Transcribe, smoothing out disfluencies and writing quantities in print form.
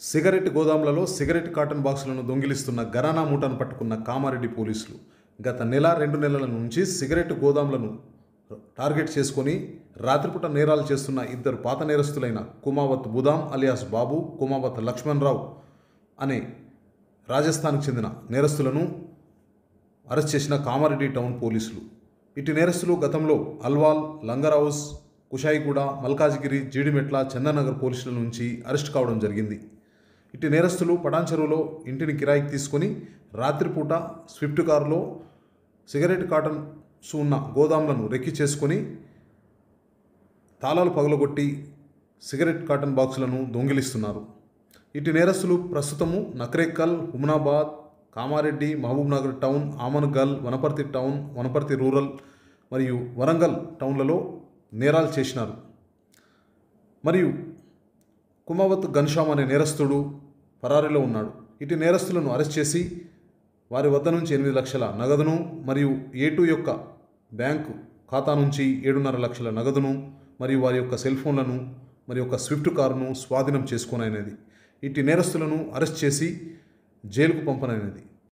Cigarette గోదాములలో cigarette cotton బాక్సులను దొంగిలిస్తున్న ఘరానా మూటను పట్టుకున్న కామారెడ్డి పోలీసులు గత నెల 2 నెలల నుంచి సిగరెట్ గోదాములను టార్గెట్ చేసుకొని రాత్రిపూట నేరాలు చేస్తున్న ఇద్దరు పాత నేరస్తులైన కుమావత్ బుదాం అలియాస్ బాబు, కుమావత్ లక్ష్మణరావు అనే రాజస్థాన్కు చెందిన నేరస్తులను అరెస్ట్ చేసిన కామారెడ్డి టౌన్ పోలీసులు. ఇటు నేరస్తులు గతంలో అల్వాల్, లంగర్ హౌస్, కుషాయిగూడ, మల్కాజిగిరి, జీడిమెట్ల, చందనగర్ పోలీసుల నుంచి అరెస్ట్ కావడం జరిగింది. ఇటు నేరస్తులు పటాన్చెరువులో ఇంటిని కిరాయికి తీసుకొని రాత్రిపూట స్విఫ్ట్ కారులో సిగరెట్ కాటన్స్ ఉన్న గోదాములను రెక్కి చేసుకొని తాళాలు పగలగొట్టి సిగరెట్ కాటన్ బాక్సులను దొంగిలిస్తున్నారు. ఇటు నేరస్తులు ప్రస్తుతము Nakrekal, Humnabad, Kamareddy, Mahabubnagar town, Amangal, Wanaparthy town, Wanaparthy rural మరియు వరంగల్ టౌన్లలో నేరాలు చేసినారు. మరియు కుమావత్ ఘన్శ్యామ్ అనే నేరస్తుడు పరారీలో ఉన్నాడు. ఇటు నేరస్తులను అరెస్ట్ చేసి వారి వద్ద నుంచి 8 లక్షల నగదును మరియు A2 యొక్క బ్యాంకు ఖాతా నుంచి 7.5 లక్షల నగదును మరియు వారి యొక్క సెల్ ఫోన్లను మరియు ఒక స్విఫ్ట్ కారును స్వాధీనం చేసుకోనైనది. ఇటు నేరస్తులను అరెస్ట్ చేసి జైలుకు పంపనైనది.